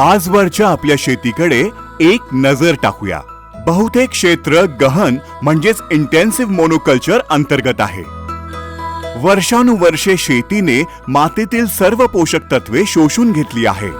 आजवरच्या आपल्या शेतीकडे एक नजर टाकूया। बहुतेक क्षेत्र गहन म्हणजेच इंटेन्सिव्ह मोनोकल्चर अंतर्गत आहे। वर्षानुवर्षे शेतीने मातीतील सर्व पोषक तत्वे शोषून घेतली आहे।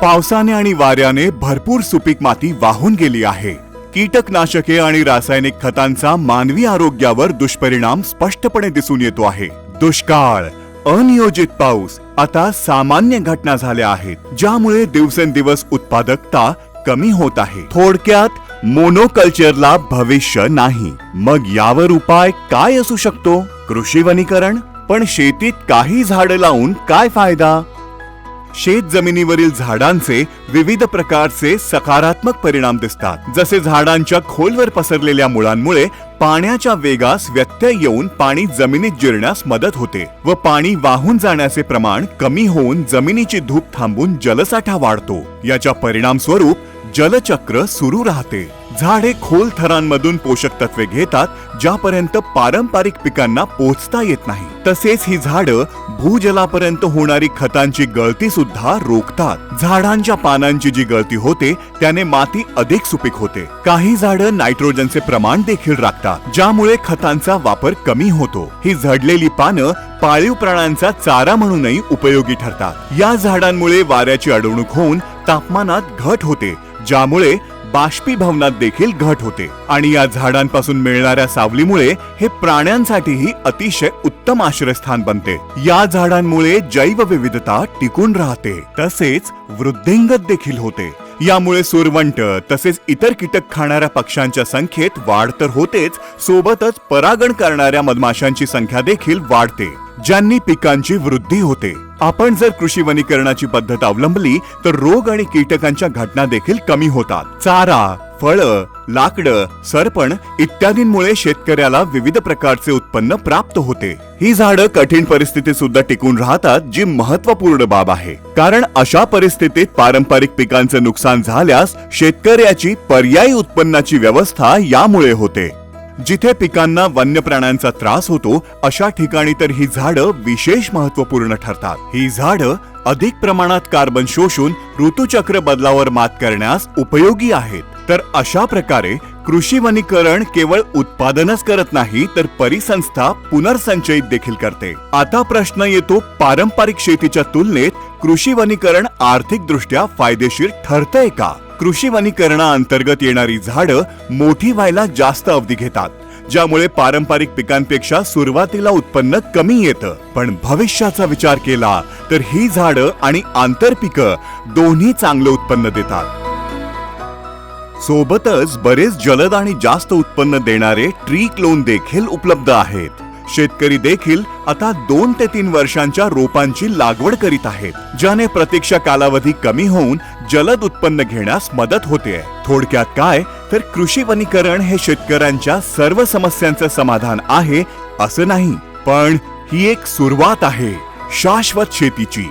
पावसाने आणि वाऱ्याने भरपूर सुपीक माती वाहून गेली आहे। कीटकनाशके आणि रासायनिक खतांचा मानवी आरोग्यावर दुष्परिणाम स्पष्टपणे दिसून येतो आहे। दुष्काळ, अनियोजित पाऊस आता सामान्य घटना झाल्या आहेत, ज्यामुळे दिवसेंदिवस उत्पादकता कमी होत आहे। थोडक्यात मोनोकल्चरला भविष्य नाही। मग यावर उपाय काय असू शकतो? कृषी वनीकरण। पण शेतीत काही झाडं लावून काय फायदा? शेत जमिनीवरील झाडांचे विविध प्रकारचे सकारात्मक परिणाम दिसतात। जसे झाडांच्या खोलवर पसरलेल्या मुळांमुळे पाण्याच्या वेगास व्यत्यय येऊन पाणी जमिनीत जिरण्यास मदत होते व पाणी वाहून जाण्याचे प्रमाण कमी होऊन जमिनीची धूप थांबून जलसाठा वाढतो। याच्या परिणाम स्वरूप जलचक्र सुरू राहते। झाडे खोल थरांमधून पोषक तत्वे घेतात, ज्यापर्यंत पारंपरिक पिकांना पोहोचता येत नाही। तसेच ही झाडं भूजलापर्यंत होणारी खतांची गळती सुद्धा रोखतात। झाडांच्या पानांची जी गळती होते त्याने माती अधिक सुपीक होते। काही झाडं नायट्रोजनचे प्रमाण देखील राखतात, ज्यामुळे खतांचा वापर कमी होतो। ही झडलेली पानं पाळीव प्राण्यांचा चारा म्हणूनही उपयोगी ठरतात। या झाडांमुळे वाऱ्याची अडवणूक होऊन तापमानात घट होते, ज्यामुळे बाष्पीभवनात देखील घट होते आणि या झाडांपासून मिळणाऱ्या सावलीमुळे हे प्राण्यांसाठीही अतिशय उत्तम आश्रयस्थान बनते। या झाडांमुळे जैवविविधता टिकून राहते, तसेच वृद्धिंगत देखील होते। यामुळे सुरवंट तसेच इतर कीटक खाणाऱ्या पक्ष्यांच्या संख्येत वाढ तर होतेच, सोबतच परागण करणाऱ्या मधमाशांची संख्या देखील वाढते, ज्यांनी पिकांची वृद्धी होते। आपण जर कृषी वनीकरणाची पद्धत अवलंबली तर रोग आणि कीटकांच्या घटना देखील कमी होतात। चारा, फळं, लाकडं, सरपण इत्यादींमुळे शेतकऱ्याला विविध प्रकारचे उत्पन्न प्राप्त होते। ही झाडं कठीण परिस्थितीत सुद्धा टिकून राहतात, जी महत्त्वपूर्ण बाब आहे। कारण अशा परिस्थितीत पारंपरिक पिकांचे नुकसान झाल्यास शेतकऱ्याची पर्यायी उत्पन्नाची व्यवस्था यामुळे होते। जिथे पिकांना वन्य प्राण्यांचा त्रास होतो अशा ठिकाणी तर ही झाडं विशेष महत्त्वपूर्ण ठरतात। ही झाडं अधिक प्रमाणात कार्बन शोषून ऋतुचक्र बदलावर मात करण्यास उपयोगी आहेत। तर अशा प्रकारे कृषी वनीकरण केवळ उत्पादनच करत नाही तर परिसंस्था पुनर्संचयित देखील करते। आता प्रश्न येतो, पारंपरिक शेतीच्या तुलनेत कृषी वनीकरण आर्थिक दृष्ट्या फायदेशीर ठरतंय का? कृषी वनीकरणाअंतर्गत येणारी झाडं मोठी व्हायला जास्त अवधी घेतात, ज्यामुळे पारंपरिक पिकांपेक्षा सुरुवातीला उत्पन्न कमी येतं। पण भविष्याचा विचार केला तर ही झाडं आणि आंतरपिकं दोन्ही चांगलं उत्पन्न देतात। सोबतच बरेच जलद आणि जास्त उत्पन्न देणारे ट्री क्लोन देखील उपलब्ध आहेत। शेतकरी देखील आता 2 ते 3 वर्षांच्या रोपांची लागवड करीत आहेत, ज्याने प्रतीक्षा कालावधी कमी होऊन जलद उत्पन्न घेण्यास मदत होते। थोडक्यात काय तर कृषी वनीकरण हे शेतकऱ्यांच्या सर्व समस्यांचे समाधान आहे असं नाही, पण ही एक सुरुवात आहे शाश्वत शेतीची।